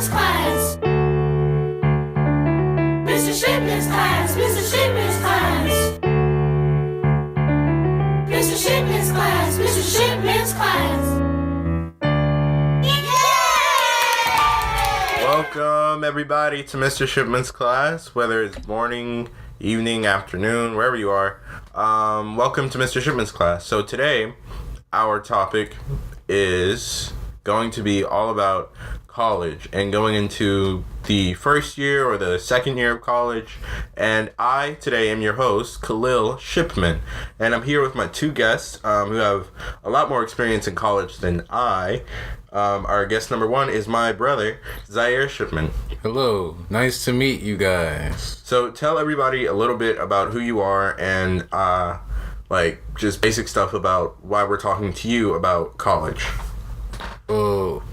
Shipman's class. Mr. Shipman's class. Mr. Shipman's class. Mr. Shipman's class. Mr. Shipman's class. Yay! Welcome everybody to Mr. Shipman's class, whether it's morning, evening, afternoon, wherever you are. Welcome to Mr. Shipman's class. So today, our topic is going to be all about college and going into the first year or the second year of college. And I today am your host, Khalil Shipman, and I'm here with my two guests who have a lot more experience in college than I. Our guest number one is my brother, Zaire Shipman. Hello, nice to meet you guys. So tell everybody a little bit about who you are and just basic stuff about why we're talking to you about college. Well,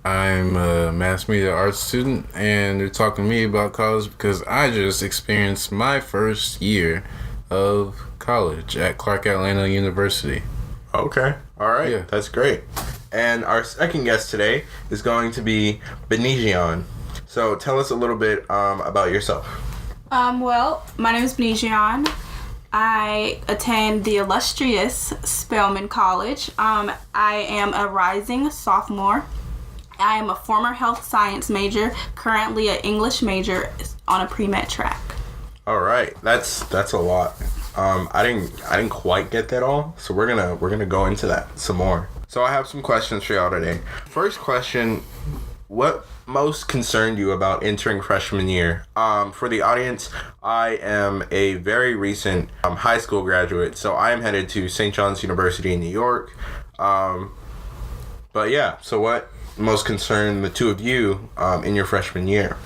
I'm a mass media arts student, and they're talking to me about college because I just experienced my first year of college at Clark Atlanta University. Okay, all right, Yeah. That's great. And our second guest today is going to be Benijian. So tell us a little bit about yourself. Well, my name is Benijian. I attend the illustrious Spelman College. I am a rising sophomore. I am a former health science major, currently an English major on a pre-med track. All right, that's a lot. I didn't quite get that all, so we're gonna go into that some more. So I have some questions for y'all today. First question: what most concerned you about entering freshman year? For the audience, I am a very recent high school graduate, so I am headed to St. John's University in New York. But yeah, so what most concerned the two of you in your freshman year?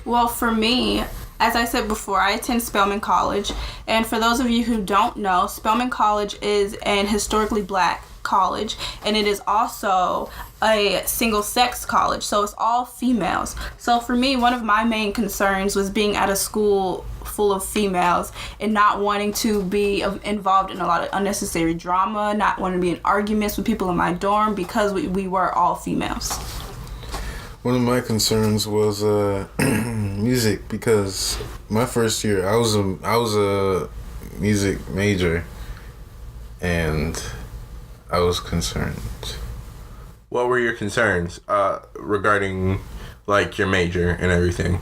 Well, for me, as I said before, I attend Spelman College. And for those of you who don't know, Spelman College is an historically black college, and it is also a single-sex college, so it's all females. So for me, one of my main concerns was being at a school full of females and not wanting to be involved in a lot of unnecessary drama, not wanting to be in arguments with people in my dorm because we were all females. One of my concerns was music, because my first year I was a music major, and I was concerned. What were your concerns regarding your major and everything?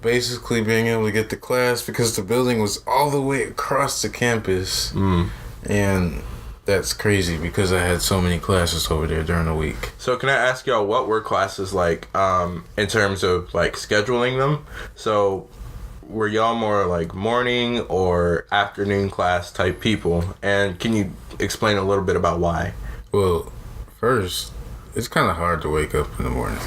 Basically being able to get to class, because the building was all the way across the campus. And that's crazy because I had so many classes over there during the week. So can I ask y'all, what were classes like in terms of scheduling them? So were y'all more morning or afternoon class type people? And can you explain a little bit about why? Well, first, it's kind of hard to wake up in the morning.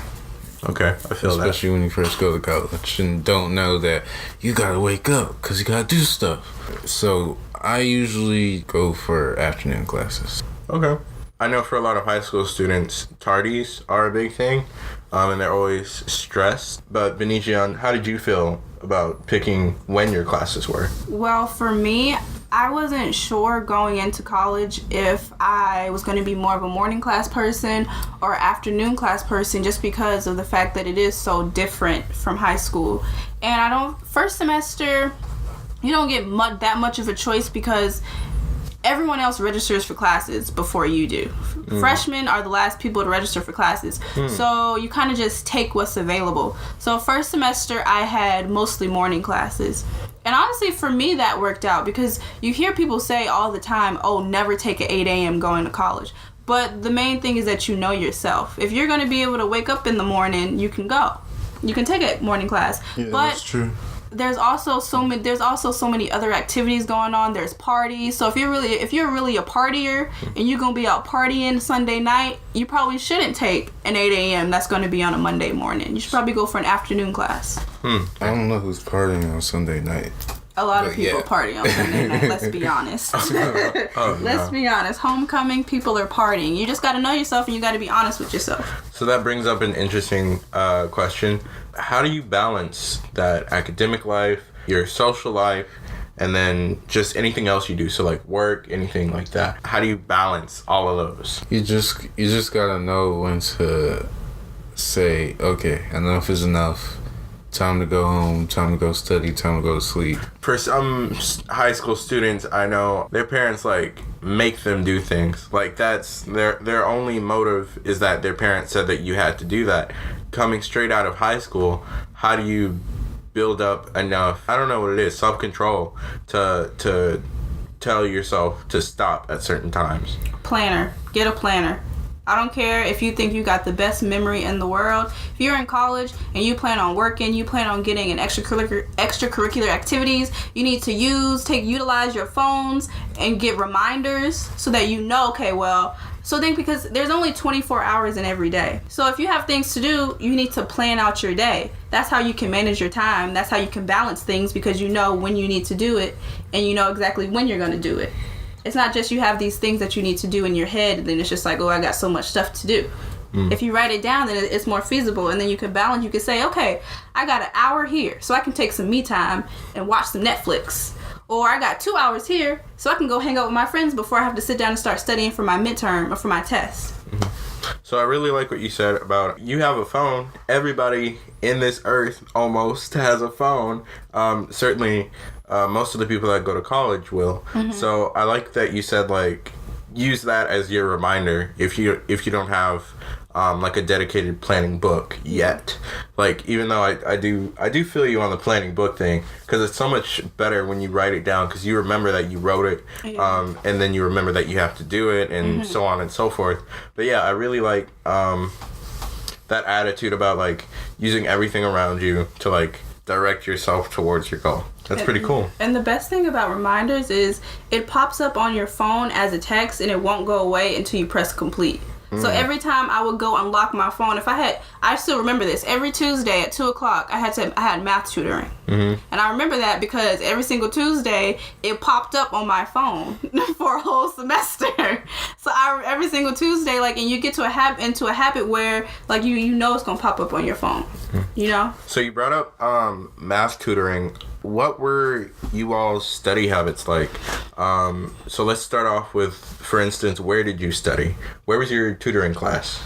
Okay, I feel that. Especially when you first go to college and don't know that you gotta wake up because you gotta do stuff. So I usually go for afternoon classes. Okay. I know for a lot of high school students, tardies are a big thing, and they're always stressed. But Benijian, how did you feel about picking when your classes were? Well, for me, I wasn't sure going into college if I was going to be more of a morning class person or afternoon class person, just because of the fact that it is so different from high school. And first semester, you don't get that much of a choice because everyone else registers for classes before you do. Freshmen are the last people to register for classes. So you kind of just take what's available. So first semester, I had mostly morning classes. And honestly, for me, that worked out because you hear people say all the time, oh, never take an 8 a.m. going to college. But the main thing is that you know yourself. If you're going to be able to wake up in the morning, you can go. You can take a morning class. Yeah, but that's true. There's also so many other activities going on. There's parties. So if you're really a partier and you're gonna be out partying Sunday night, you probably shouldn't take an 8 a.m. that's gonna be on a Monday morning. You should probably go for an afternoon class. I don't know who's partying on Sunday night. A lot of But people yeah. party on Sunday night. Let's be honest. Let's be honest. Homecoming, people are partying. You just got to know yourself, and you got to be honest with yourself. So that brings up an interesting question. How do you balance that academic life, your social life, and then just anything else you do? So work, anything like that. How do you balance all of those? You just gotta know when to say, okay, enough is enough. Time to go home, time to go study, time to go to sleep. For some high school students, I know their parents like make them do things. Like that's their only motive is that their parents said that you had to do that. Coming straight out of high school, how do you build up enough, I don't know what it is, self-control to tell yourself to stop at certain times? Planner. Get a planner. I don't care if you think you got the best memory in the world. If you're in college and you plan on working, you plan on getting an extracurricular activities, you need to utilize your phones and get reminders so that you know, okay, well, so think, because there's only 24 hours in every day. So if you have things to do, you need to plan out your day. That's how you can manage your time. That's how you can balance things, because you know when you need to do it and you know exactly when you're going to do it. It's not just you have these things that you need to do in your head and then it's just like, oh, I got so much stuff to do. If you write it down, then it's more feasible, and then you can balance. You can say, okay, I got an hour here so I can take some me time and watch some Netflix. Or I got 2 hours here so I can go hang out with my friends before I have to sit down and start studying for my midterm or for my test. So I really like what you said about you have a phone. Everybody in this earth almost has a phone. Certainly, most of the people that go to college will. So I like that you said, like, use that as your reminder if you don't have like a dedicated planning book yet. Like, even though I do feel you on the planning book thing, because it's so much better when you write it down, because you remember that you wrote it, and then you remember that you have to do it, and so on and so forth. But yeah, I really like that attitude about like using everything around you to like direct yourself towards your goal. That's pretty cool. And the best thing about reminders is it pops up on your phone as a text, and it won't go away until you press complete. So every time I would go unlock my phone, I still remember this. Every Tuesday at 2 o'clock, I had math tutoring. And I remember that because every single Tuesday, it popped up on my phone for a whole semester. So every single Tuesday, like, and you get into a habit where, like, you know it's going to pop up on your phone, you know? So you brought up math tutoring. What were you all's study habits like? So let's start off with, for instance, where did you study? Where was your tutoring class?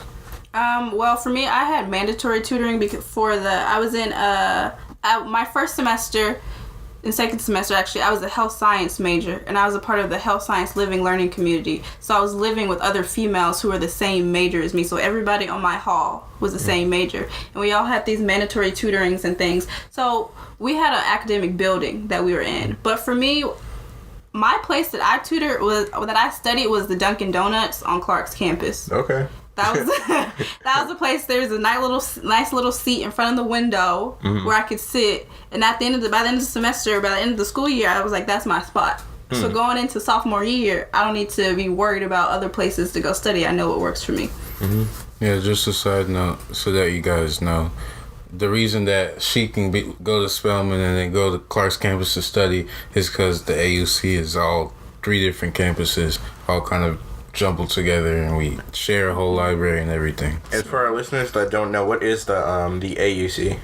Well, for me, I had mandatory tutoring I was in my first semester and second semester, actually, I was a health science major, and I was a part of the health science living learning community. So I was living with other females who were the same major as me. So everybody on my hall was the same major, and we all had these mandatory tutorings and things. So we had an academic building that we were in. But for me, my place that I studied was the Dunkin' Donuts on Clark's campus. Okay. That was the place. There's a nice little seat in front of the window where I could sit. And by the end of the semester, by the end of the school year, I was like, that's my spot. So going into sophomore year, I don't need to be worried about other places to go study. I know what works for me. Yeah, just a side note so that you guys know. The reason that she can go to Spelman and then go to Clark's campus to study is because the AUC is all 3 different campuses, all kind of jumbled together, and we share a whole library and everything. And for our listeners that don't know, what is the AUC?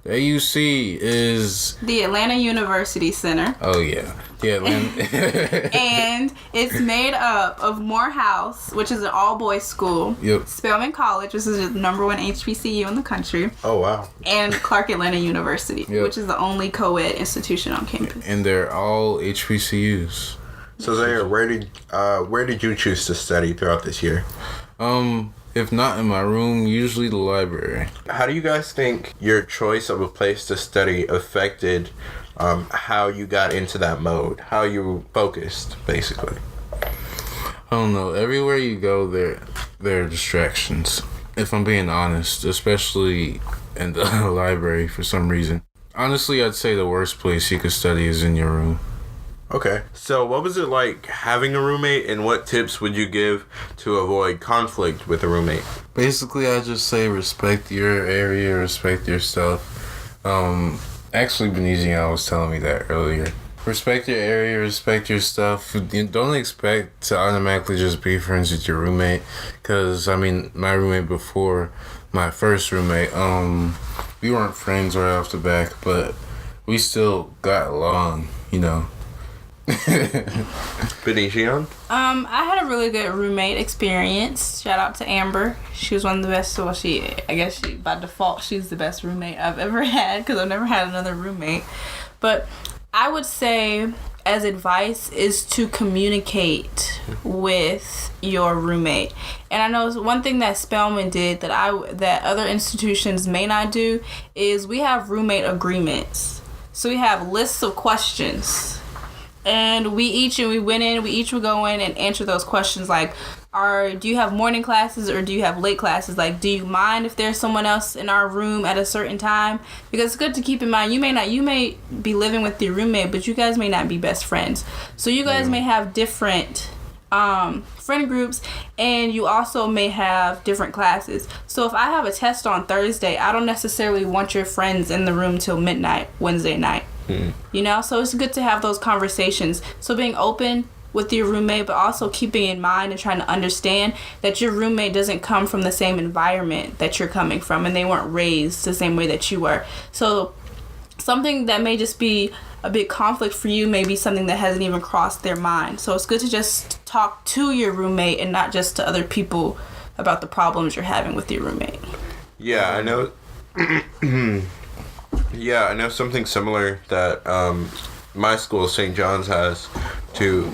The AUC is the Atlanta University Center. Oh yeah, the Atlanta. And it's made up of Morehouse, which is an all-boys school. Yep. Spelman College, which is the #1 HBCU in the country. Oh wow. And Clark Atlanta University, which is the only co-ed institution on campus. And they're all HBCUs. So Zaire, where did you choose to study throughout this year? If not in my room, usually the library. How do you guys think your choice of a place to study affected how you got into that mode? How you focused, basically? I don't know. Everywhere you go, there are distractions. If I'm being honest, especially in the library for some reason. Honestly, I'd say the worst place you could study is in your room. Okay. So what was it like having a roommate, and what tips would you give to avoid conflict with a roommate? Basically, I just say respect your area, respect your stuff. Actually, Benizian was telling me that earlier. Respect your area, respect your stuff. You don't expect to automatically just be friends with your roommate. Because, I mean, my roommate before, my first roommate, we weren't friends right off the back, but we still got along, you know. Benicio? I had a really good roommate experience. Shout out to Amber. She was one of the best. Well, I guess by default, she's the best roommate I've ever had because I've never had another roommate. But I would say, as advice, is to communicate with your roommate. And I know one thing that Spelman did that other institutions may not do is we have roommate agreements. So we have lists of questions. And we each would go in and answer those questions like, do you have morning classes or do you have late classes? Like, do you mind if there's someone else in our room at a certain time? Because it's good to keep in mind, you may be living with your roommate, but you guys may not be best friends. So you guys may have different friend groups, and you also may have different classes. So if I have a test on Thursday, I don't necessarily want your friends in the room till midnight Wednesday night. You know, so it's good to have those conversations. So being open with your roommate, but also keeping in mind and trying to understand that your roommate doesn't come from the same environment that you're coming from, and they weren't raised the same way that you were. So something that may just be a big conflict for you may be something that hasn't even crossed their mind. So it's good to just talk to your roommate and not just to other people about the problems you're having with your roommate. Yeah, I know. Yeah, I know something similar that my school, St. John's, has to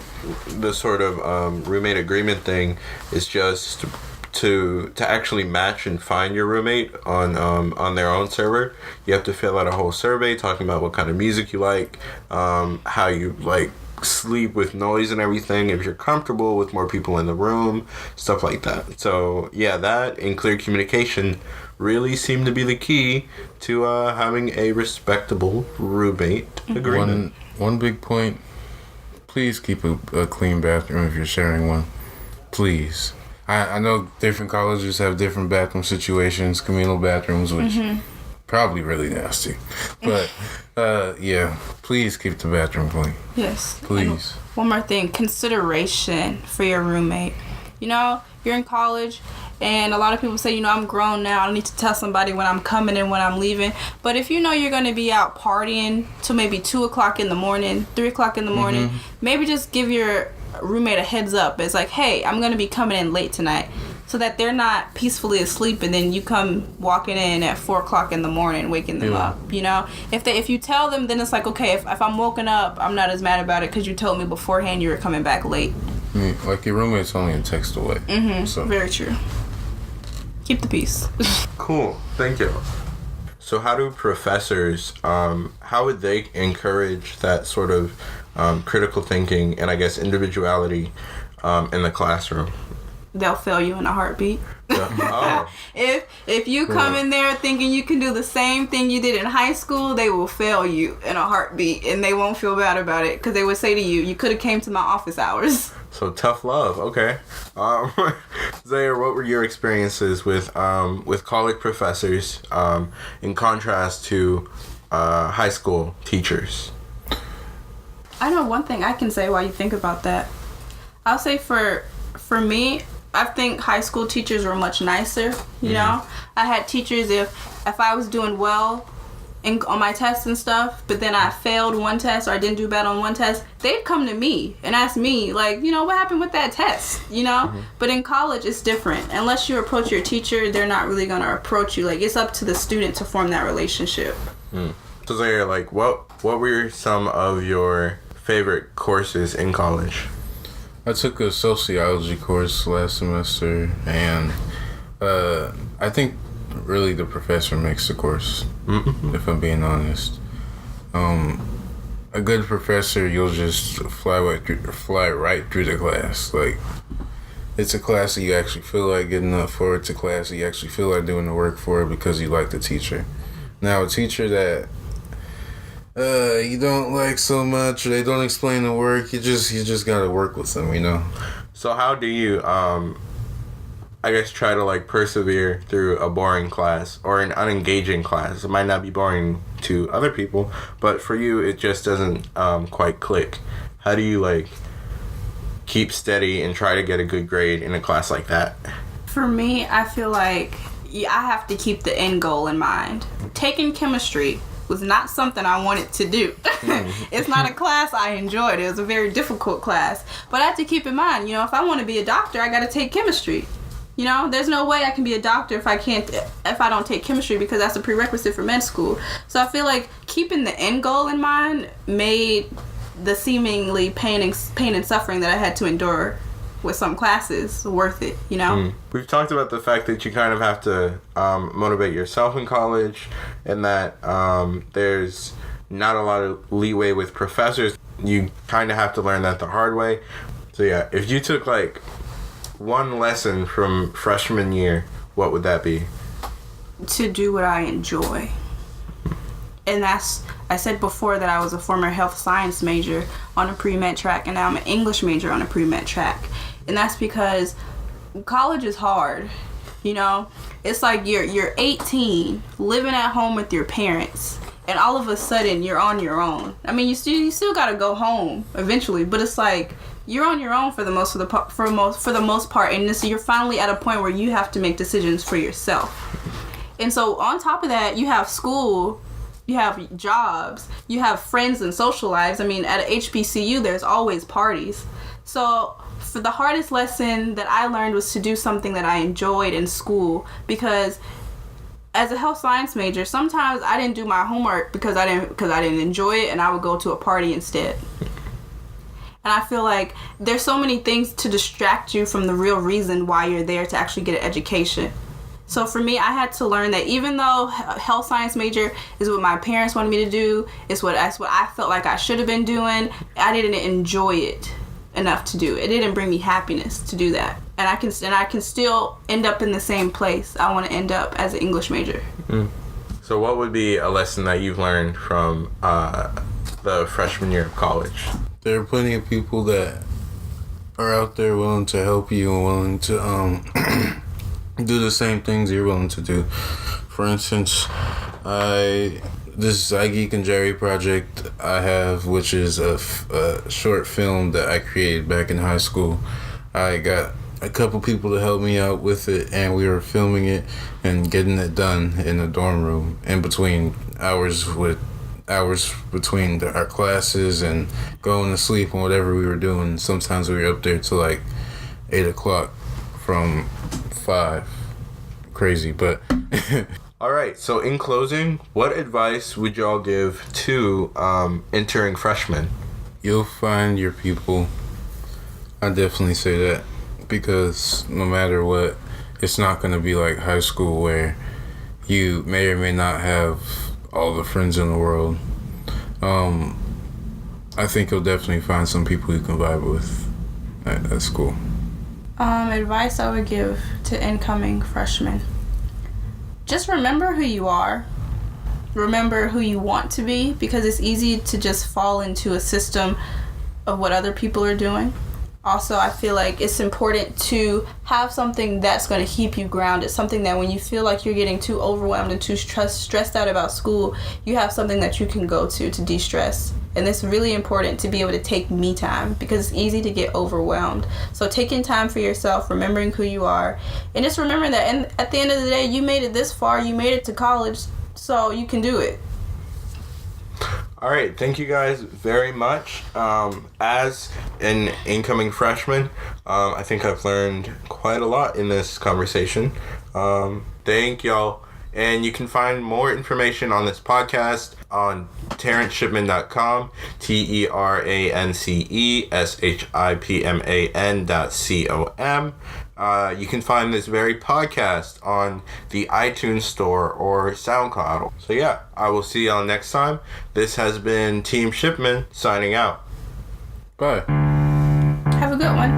the sort of roommate agreement thing is just to actually match and find your roommate on their own server. You have to fill out a whole survey talking about what kind of music you like, how you like sleep with noise and everything, if you're comfortable with more people in the room, stuff like that. So yeah, that and clear communication really seem to be the key to having a respectable roommate agreement. One big point, please keep a clean bathroom if you're sharing one. Please. I know different colleges have different bathroom situations, communal bathrooms, which probably really nasty. But yeah, please keep the bathroom clean. Yes. Please. And one more thing, consideration for your roommate. You know, you're in college, and a lot of people say, you know, I'm grown now, I don't need to tell somebody when I'm coming and when I'm leaving. But if you know you're going to be out partying till maybe 2 o'clock in the morning, 3 o'clock in the morning, maybe just give your roommate a heads up. It's like, hey, I'm going to be coming in late tonight, so that they're not peacefully asleep and then you come walking in at 4 o'clock in the morning waking them up. You know, if you tell them, then it's like, okay, if I'm woken up, I'm not as mad about it because you told me beforehand you were coming back late. Like, your roommate's only a text away. So. Very true. Keep the peace. Cool, thank you. So how do professors, how would they encourage that sort of critical thinking and I guess individuality in the classroom? They'll fail you in a heartbeat. Oh. If you come in there thinking you can do the same thing you did in high school, they will fail you in a heartbeat, and they won't feel bad about it because they would say to you, you could have came to my office hours. So tough love, okay. Zaire, what were your experiences with college professors in contrast to high school teachers? I know one thing I can say while you think about that. I'll say for me, I think high school teachers were much nicer, you know? I had teachers, if I was doing well on my tests and stuff, but then I failed one test or I didn't do bad on one test, they'd come to me and ask me, like, you know, what happened with that test, you know? But in college, it's different. Unless you approach your teacher, they're not really going to approach you. Like, it's up to the student to form that relationship. So Zaire, like, what were some of your favorite courses in college? I took a sociology course last semester, and I think really the professor makes the course, if I'm being honest. A good professor, you'll just fly right through the class. Like, it's a class that you actually feel like getting up for. It's a class that you actually feel like doing the work for because you like the teacher. Now, a teacher that you don't like so much, or they don't explain the work, you just gotta work with them, you know. So how do you I guess try to like persevere through a boring class or an unengaging class? It might not be boring to other people, but for you it just doesn't quite click. How do you like keep steady and try to get a good grade in a class like that? For me, I feel like I have to keep the end goal in mind. Taking chemistry, was not something I wanted to do. It's not a class I enjoyed. It was a very difficult class. But I have to keep in mind, if I want to be a doctor, I got to take chemistry. There's no way I can be a doctor if I don't take chemistry, because that's a prerequisite for med school. So I feel like keeping the end goal in mind made the seemingly pain and suffering that I had to endure with some classes worth it, We've talked about the fact that you kind of have to motivate yourself in college, and that there's not a lot of leeway with professors. You kind of have to learn that the hard way. So yeah, if you took like one lesson from freshman year, what would that be? To do what I enjoy. And I said before that I was a former health science major on a pre-med track, and now I'm an English major on a pre-med track. And that's because college is hard, It's like you're 18, living at home with your parents, and all of a sudden you're on your own. I mean, you still got to go home eventually, but it's like you're on your own for the most part, and so you're finally at a point where you have to make decisions for yourself. And so on top of that, you have school, you have jobs, you have friends and social lives. I mean, at a HBCU, there's always parties. So for the hardest lesson that I learned was to do something that I enjoyed in school, because as a health science major, sometimes I didn't do my homework because I didn't enjoy it, and I would go to a party instead. And I feel like there's so many things to distract you from the real reason why you're there, to actually get an education. So for me, I had to learn that even though health science major is what my parents wanted me to do, it's what I felt like I should have been doing, I didn't enjoy it enough to do it. It didn't bring me happiness to do that. And I can still end up in the same place I want to end up as an English major. So what would be a lesson that you've learned from the freshman year of college? There are plenty of people that are out there willing to help you and willing to do the same things you're willing to do. For instance, this I Geek and Jerry project I have, which is a short film that I created back in high school. I got a couple people to help me out with it, and we were filming it and getting it done in the dorm room in between hours between our classes and going to sleep and whatever we were doing. Sometimes we were up there till like 8 o'clock from 5. Crazy, but all right, so in closing, what advice would y'all give to entering freshmen? You'll find your people. I definitely say that, because no matter what, it's not going to be like high school where you may or may not have all the friends in the world. I think you'll definitely find some people you can vibe with at school. Advice I would give to incoming freshmen: just remember who you are. Remember who you want to be, because it's easy to just fall into a system of what other people are doing. Also, I feel like it's important to have something that's going to keep you grounded, something that when you feel like you're getting too overwhelmed and too stressed out about school, you have something that you can go to de-stress. And it's really important to be able to take me time, because it's easy to get overwhelmed. So taking time for yourself, remembering who you are, and just remembering that at the end of the day, you made it this far, you made it to college, so you can do it. All right, thank you guys very much. As an incoming freshman, I think I've learned quite a lot in this conversation. Thank y'all. And you can find more information on this podcast on terranceshipman.com, TERANCESHIPMAN.com. You can find this very podcast on the iTunes Store or SoundCloud. So yeah, I will see y'all next time. This has been Team Shipman signing out. Bye. Have a good one.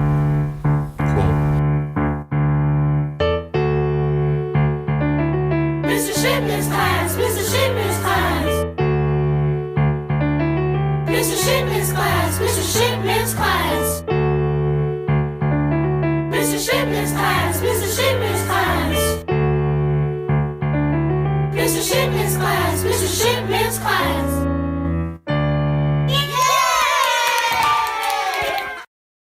Mr. Shipman's class, Mr. Shipman's class. Mr. Shipman's class, Mr. Shipman's class. Mr. Shipman's class, Mr. Shipman's